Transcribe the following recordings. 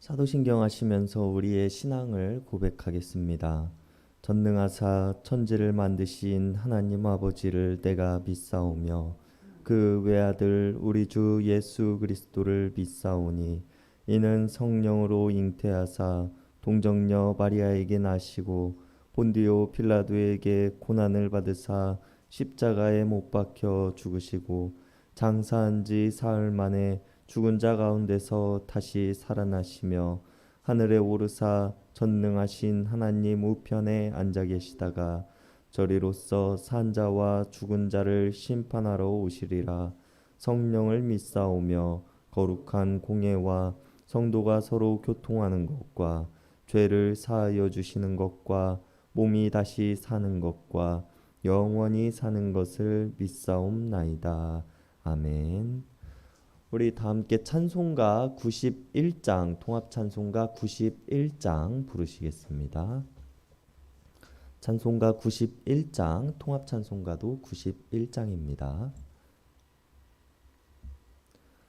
사도신경 하시면서 우리의 신앙을 고백하겠습니다. 전능하사 천지를 만드신 하나님 아버지를 내가 믿사오며 그 외아들 우리 주 예수 그리스도를 믿사오니 이는 성령으로 잉태하사 동정녀 마리아에게 나시고 본디오 필라도에게 고난을 받으사 십자가에 못 박혀 죽으시고 장사한 지 사흘 만에 죽은 자 가운데서 다시 살아나시며 하늘에 오르사 전능하신 하나님 우편에 앉아 계시다가 저리로서 산 자와 죽은 자를 심판하러 오시리라. 성령을 믿사오며 거룩한 공예와 성도가 서로 교통하는 것과 죄를 사하여 주시는 것과 몸이 다시 사는 것과 영원히 사는 것을 믿사옵나이다. 아멘. 우리 다 함께 찬송가 91장, 통합 찬송가 91장 부르시겠습니다. 찬송가 91장, 통합 찬송가도 91장입니다.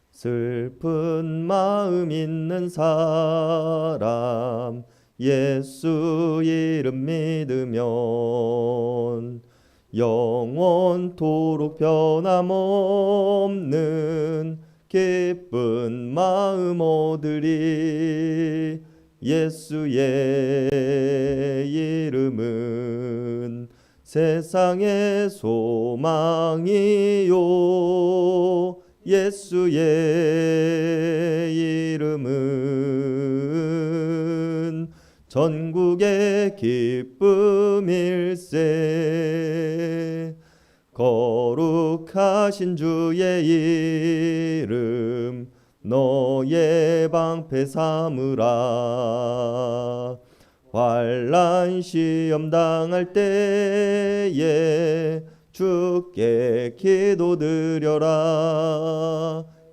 슬픈 마음 있는 사람 예수 이름 믿으면 영원토록 변함없는 기쁜 마음 얻으리. 예수의 이름은 세상의 소망이요 예수의 이름은 전국의 기쁨일세. 거룩하신 주의 이름 너의 방패 삼으라. 환난 시험 당할 때에 주께 기도드려라.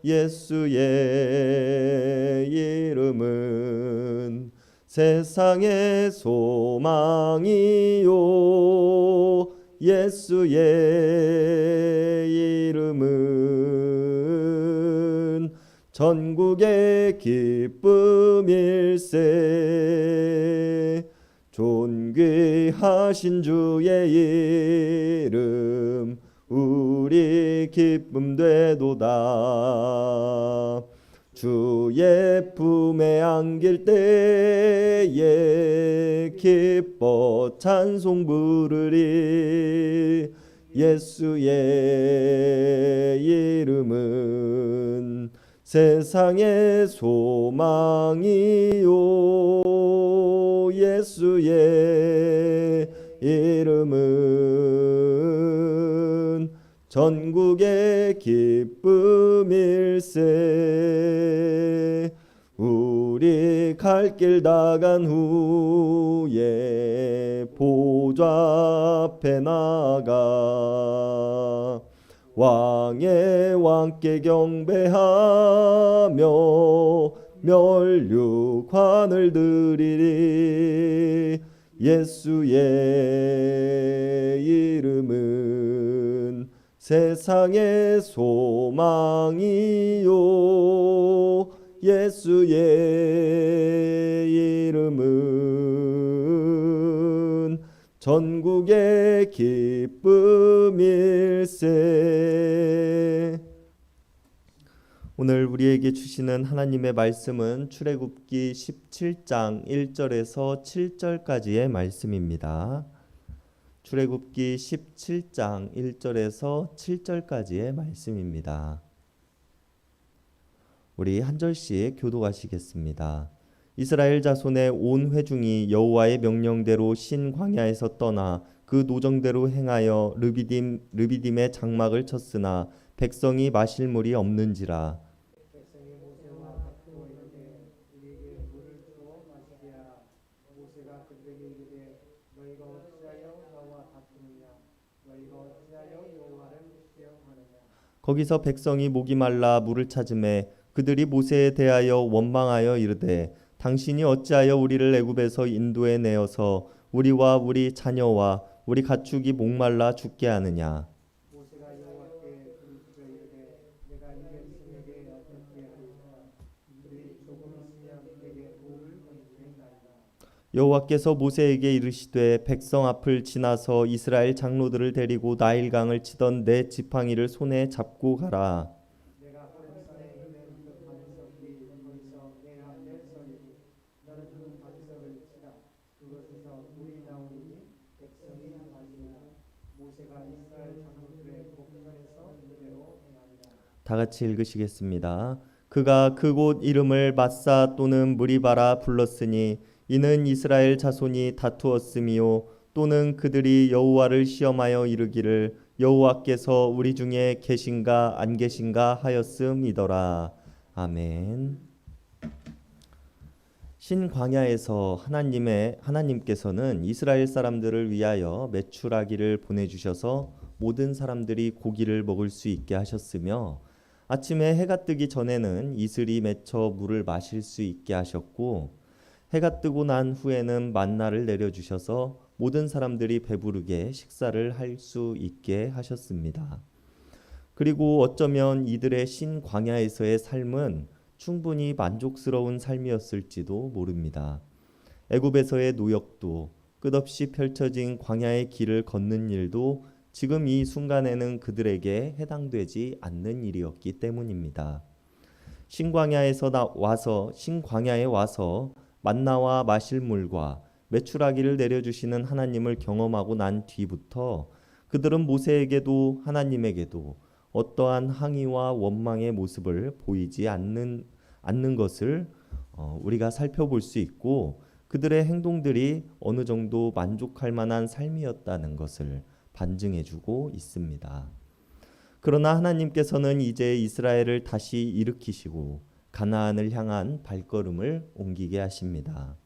예수의 이름은 세상의 소망이요 예수의 이름은 전국의 기쁨일세. 존귀하신 주의 이름 우리 기쁨 되도다. 주의 품에 안길 때에 기뻐 찬송 부르리. 예수의 이름은 세상의 소망이요 예수의 이름은 전국의 기쁨일세. 우리 갈 길 다 간 후에 보좌 앞에 나가 왕의 왕께 경배하며 면류관을 드리리. 예수의 이름은 세상의 소망이요 예수의 이름은 전국의 기쁨일세. 오늘 우리에게 주시는 하나님의 말씀은 출애굽기 17장 1절에서 7절까지의 말씀입니다. 출애굽기 17장 1절에서 7절까지의 말씀입니다. 우리 한 절씩 교독하시겠습니다. 이스라엘 자손의 온 회중이 여호와의 명령대로 신 광야에서 떠나 그 노정대로 행하여 르비딤의 장막을 쳤으나 백성이 마실 물이 없는지라. 백성이 모세와 같고 이르되 우리에게 물을 주어 마시게 하라. 모세가 그들에게 이르되 너희가 어찌하여 나와 다투느냐. 너희가 어찌하여 여호와를 시험하느냐. 거기서 백성이 목이 말라 물을 찾으매 그들이 모세에 대하여 원망하여 이르되 당신이 어찌하여 우리를 애굽에서 인도해 내어서 우리와 우리 자녀와 우리 가축이 목말라 죽게 하느냐. 모세가 여호와께 부르짖어 이르되 내가 이 백성에게 어떻게 하리까. 이들이 조금 있으면 내게 돌을 던지겠나이다. 여호와께서 모세에게 이르시되 백성 앞을 지나서 이스라엘 장로들을 데리고 나일강을 치던 네 지팡이를 손에 잡고 가라. 내가 호렙산에 있는 그 반석이 거기서 내 앞에 서리니 너는 그 반석을 치라. 그것에서 물이 나오니 백성이 마시리라. 모세가 이스라엘 장로들의 복전에서 그대로 행하니라. 다 같이 읽으시겠습니다. 그가 그곳 이름을 마사 또는 무리바라 불렀으니 이는 이스라엘 자손이 다투었음이요 또는 그들이 여호와를 시험하여 이르기를 여호와께서 우리 중에 계신가 안 계신가 하였음이더라. 아멘. 신광야에서 하나님께서는 이스라엘 사람들을 위하여 메추라기를 보내주셔서 모든 사람들이 고기를 먹을 수 있게 하셨으며 아침에 해가 뜨기 전에는 이슬이 맺혀 물을 마실 수 있게 하셨고 해가 뜨고 난 후에는 만나를 내려주셔서 모든 사람들이 배부르게 식사를 할 수 있게 하셨습니다. 그리고 어쩌면 이들의 신광야에서의 삶은 충분히 만족스러운 삶이었을지도 모릅니다. 애굽에서의 노역도 끝없이 펼쳐진 광야의 길을 걷는 일도 지금 이 순간에는 그들에게 해당되지 않는 일이었기 때문입니다. 신광야에 와서 만나와 마실 물과 메추라기를 내려주시는 하나님을 경험하고 난 뒤부터 그들은 모세에게도 하나님에게도 어떠한 항의와 원망의 모습을 보이지 않는 것을 우리가 살펴볼 수 있고 그들의 행동들이 어느 정도 만족할 만한 삶이었다는 것을 반증해주고 있습니다. 그러나 하나님께서는 이제 이스라엘을 다시 일으키시고 가나안을 향한 발걸음을 옮기게 하십니다.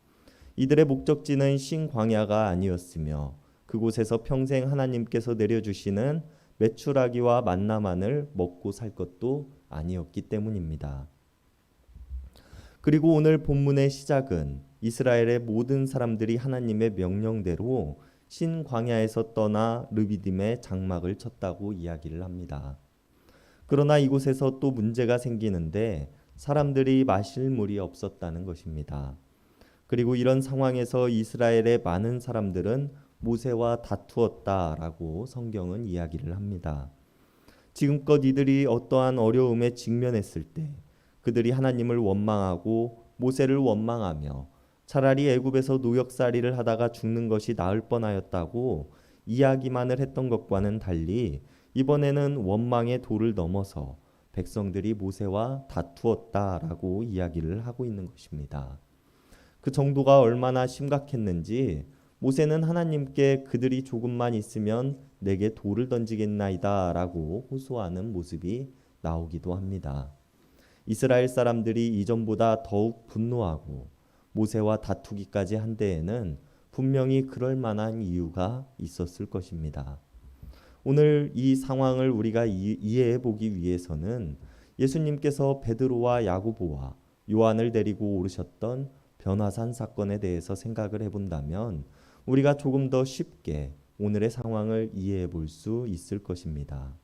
이들의 목적지는 신광야가 아니었으며 그곳에서 평생 하나님께서 내려주시는 메추라기와 만나만을 먹고 살 것도 아니었기 때문입니다. 그리고 오늘 본문의 시작은 이스라엘의 모든 사람들이 하나님의 명령대로 신광야에서 떠나 르비딤의 장막을 쳤다고 이야기를 합니다. 그러나 이곳에서 또 문제가 생기는데 사람들이 마실 물이 없었다는 것입니다. 그리고 이런 상황에서 이스라엘의 많은 사람들은 모세와 다투었다라고 성경은 이야기를 합니다. 지금껏 이들이 어떠한 어려움에 직면했을 때 그들이 하나님을 원망하고 모세를 원망하며 차라리 애굽에서 노역살이를 하다가 죽는 것이 나을 뻔하였다고 이야기만을 했던 것과는 달리 이번에는 원망의 도를 넘어서 백성들이 모세와 다투었다라고 이야기를 하고 있는 것입니다. 그 정도가 얼마나 심각했는지 모세는 하나님께 그들이 조금만 있으면 내게 돌을 던지겠나이다라고 호소하는 모습이 나오기도 합니다. 이스라엘 사람들이 이전보다 더욱 분노하고 모세와 다투기까지 한 데에는 분명히 그럴 만한 이유가 있었을 것입니다. 오늘 이 상황을 우리가 이해해 보기 위해서는 예수님께서 베드로와 야고보와 요한을 데리고 오르셨던 변화산 사건에 대해서 생각을 해본다면 우리가 조금 더 쉽게 오늘의 상황을 이해해 볼 수 있을 것입니다.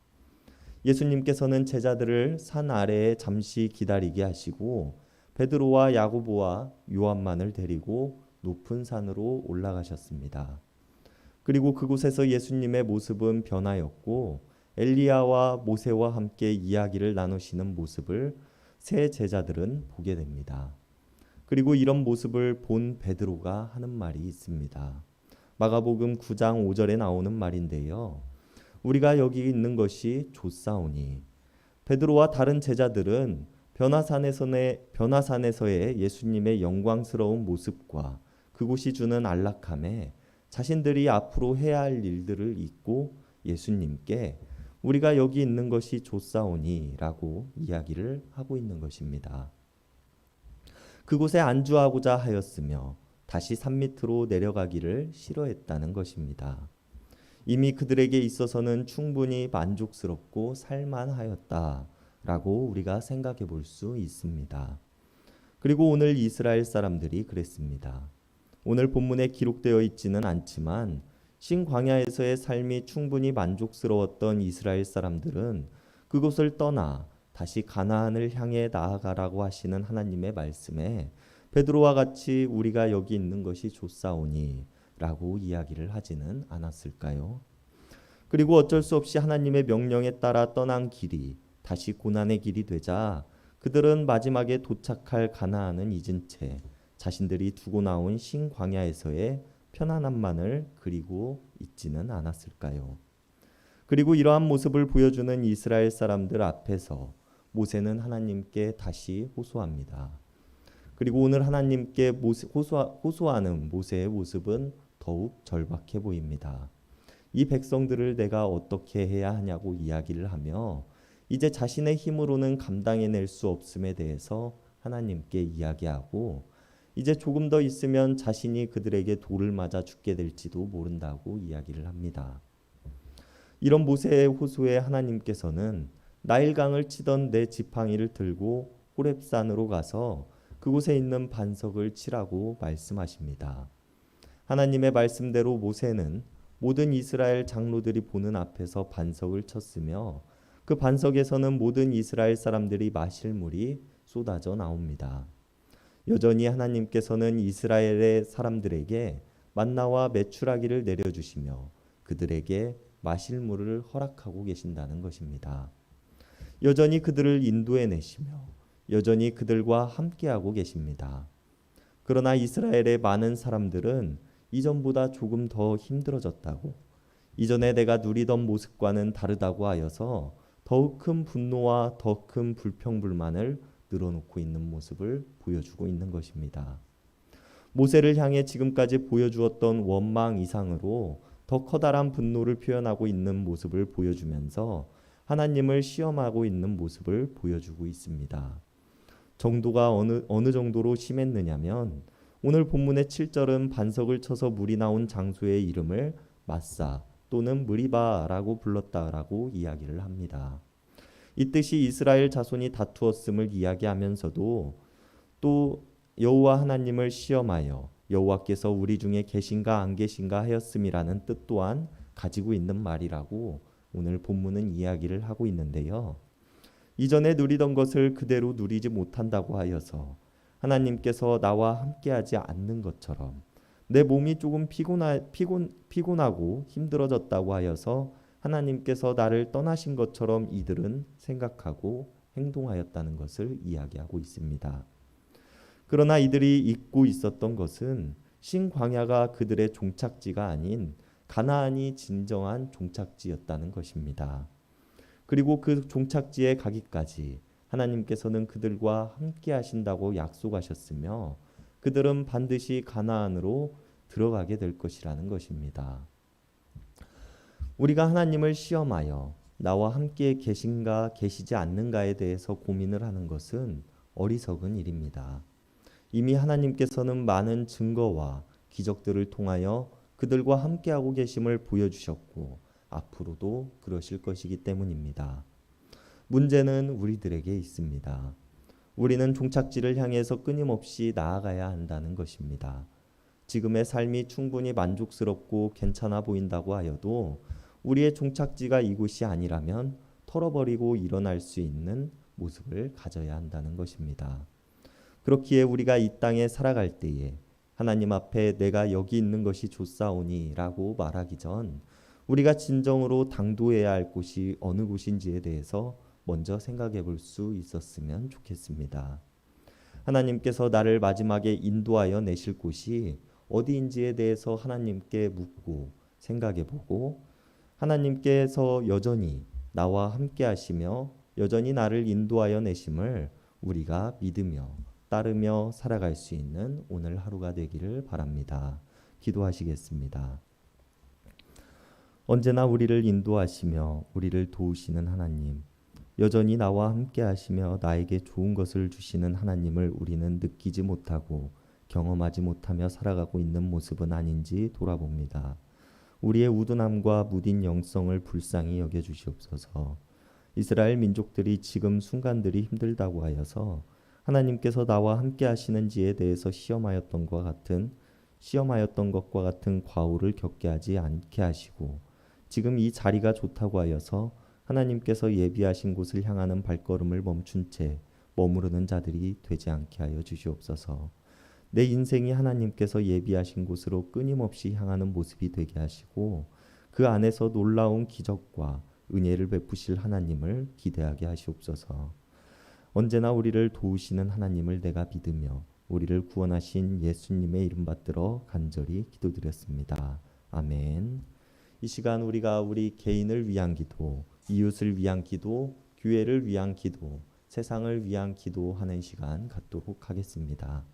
예수님께서는 제자들을 산 아래에 잠시 기다리게 하시고 베드로와 야고보와 요한만을 데리고 높은 산으로 올라가셨습니다. 그리고 그곳에서 예수님의 모습은 변하였고 엘리야와 모세와 함께 이야기를 나누시는 모습을 세 제자들은 보게 됩니다. 그리고 이런 모습을 본 베드로가 하는 말이 있습니다. 마가복음 9장 5절에 나오는 말인데요. 우리가 여기 있는 것이 좋사오니 베드로와 다른 제자들은 변화산에서의 예수님의 영광스러운 모습과 그곳이 주는 안락함에 자신들이 앞으로 해야 할 일들을 잊고 예수님께 우리가 여기 있는 것이 좋사오니 라고 이야기를 하고 있는 것입니다. 그곳에 안주하고자 하였으며 다시 산 밑으로 내려가기를 싫어했다는 것입니다. 이미 그들에게 있어서는 충분히 만족스럽고 살만하였다라고 우리가 생각해 볼 수 있습니다. 그리고 오늘 이스라엘 사람들이 그랬습니다. 오늘 본문에 기록되어 있지는 않지만 신광야에서의 삶이 충분히 만족스러웠던 이스라엘 사람들은 그곳을 떠나 다시 가나안을 향해 나아가라고 하시는 하나님의 말씀에 베드로와 같이 우리가 여기 있는 것이 좋사오니 라고 이야기를 하지는 않았을까요? 그리고 어쩔 수 없이 하나님의 명령에 따라 떠난 길이 다시 고난의 길이 되자 그들은 마지막에 도착할 가나안은 잊은 채 자신들이 두고 나온 신광야에서의 편안함만을 그리고 있지는 않았을까요? 그리고 이러한 모습을 보여주는 이스라엘 사람들 앞에서 모세는 하나님께 다시 호소합니다. 그리고 오늘 하나님께 호소하는 모세의 모습은 더욱 절박해 보입니다. 이 백성들을 내가 어떻게 해야 하냐고 이야기를 하며 이제 자신의 힘으로는 감당해낼 수 없음에 대해서 하나님께 이야기하고 이제 조금 더 있으면 자신이 그들에게 돌을 맞아 죽게 될지도 모른다고 이야기를 합니다. 이런 모세의 호소에 하나님께서는 나일강을 치던 내 지팡이를 들고 호렙산으로 가서 그곳에 있는 반석을 치라고 말씀하십니다. 하나님의 말씀대로 모세는 모든 이스라엘 장로들이 보는 앞에서 반석을 쳤으며 그 반석에서는 모든 이스라엘 사람들이 마실 물이 쏟아져 나옵니다. 여전히 하나님께서는 이스라엘의 사람들에게 만나와 메추라기를 내려주시며 그들에게 마실 물을 허락하고 계신다는 것입니다. 여전히 그들을 인도해 내시며 여전히 그들과 함께하고 계십니다. 그러나 이스라엘의 많은 사람들은 이전보다 조금 더 힘들어졌다고, 이전에 내가 누리던 모습과는 다르다고 하여서 더욱 큰 분노와 더 큰 불평불만을 늘어놓고 있는 모습을 보여주고 있는 것입니다. 모세를 향해 지금까지 보여주었던 원망 이상으로 더 커다란 분노를 표현하고 있는 모습을 보여주면서 하나님을 시험하고 있는 모습을 보여주고 있습니다. 정도가 어느 정도로 심했느냐면 오늘 본문의 7절은 반석을 쳐서 물이 나온 장소의 이름을 마사 또는 무리바라고 불렀다라고 이야기를 합니다. 이 뜻이 이스라엘 자손이 다투었음을 이야기하면서도 또 여호와 하나님을 시험하여 여호와께서 우리 중에 계신가 안 계신가 하였음이라는 뜻 또한 가지고 있는 말이라고 오늘 본문은 이야기를 하고 있는데요. 이전에 누리던 것을 그대로 누리지 못한다고 하여서 하나님께서 나와 함께하지 않는 것처럼 내 몸이 조금 피곤하고 힘들어졌다고 하여서 하나님께서 나를 떠나신 것처럼 이들은 생각하고 행동하였다는 것을 이야기하고 있습니다. 그러나 이들이 잊고 있었던 것은 신광야가 그들의 종착지가 아닌 가나안이 진정한 종착지였다는 것입니다. 그리고 그 종착지에 가기까지 하나님께서는 그들과 함께 하신다고 약속하셨으며 그들은 반드시 가나안으로 들어가게 될 것이라는 것입니다. 우리가 하나님을 시험하여 나와 함께 계신가 계시지 않는가에 대해서 고민을 하는 것은 어리석은 일입니다. 이미 하나님께서는 많은 증거와 기적들을 통하여 그들과 함께하고 계심을 보여주셨고 앞으로도 그러실 것이기 때문입니다. 문제는 우리들에게 있습니다. 우리는 종착지를 향해서 끊임없이 나아가야 한다는 것입니다. 지금의 삶이 충분히 만족스럽고 괜찮아 보인다고 하여도 우리의 종착지가 이곳이 아니라면 털어버리고 일어날 수 있는 모습을 가져야 한다는 것입니다. 그렇기에 우리가 이 땅에 살아갈 때에 하나님 앞에 내가 여기 있는 것이 좋사오니 라고 말하기 전 우리가 진정으로 당도해야 할 곳이 어느 곳인지에 대해서 먼저 생각해 볼 수 있었으면 좋겠습니다. 하나님께서 나를 마지막에 인도하여 내실 곳이 어디인지에 대해서 하나님께 묻고 생각해 보고 하나님께서 여전히 나와 함께 하시며 여전히 나를 인도하여 내심을 우리가 믿으며 따르며 살아갈 수 있는 오늘 하루가 되기를 바랍니다. 기도하시겠습니다. 언제나 우리를 인도하시며 우리를 도우시는 하나님, 여전히 나와 함께 하시며 나에게 좋은 것을 주시는 하나님을 우리는 느끼지 못하고 경험하지 못하며 살아가고 있는 모습은 아닌지 돌아봅니다. 우리의 우둔함과 무딘 영성을 불쌍히 여겨주시옵소서. 이스라엘 민족들이 지금 순간들이 힘들다고 하여서 하나님께서 나와 함께 하시는지에 대해서 시험하였던 것과 같은 과오를 겪게 하지 않게 하시고 지금 이 자리가 좋다고 하여서 하나님께서 예비하신 곳을 향하는 발걸음을 멈춘 채 머무르는 자들이 되지 않게 하여 주시옵소서. 내 인생이 하나님께서 예비하신 곳으로 끊임없이 향하는 모습이 되게 하시고 그 안에서 놀라운 기적과 은혜를 베푸실 하나님을 기대하게 하시옵소서. 언제나 우리를 도우시는 하나님을 내가 믿으며 우리를 구원하신 예수님의 이름 받들어 간절히 기도드렸습니다. 아멘. 이 시간 우리가 우리 개인을 위한 기도, 이웃을 위한 기도, 교회를 위한 기도, 세상을 위한 기도하는 시간 갖도록 하겠습니다.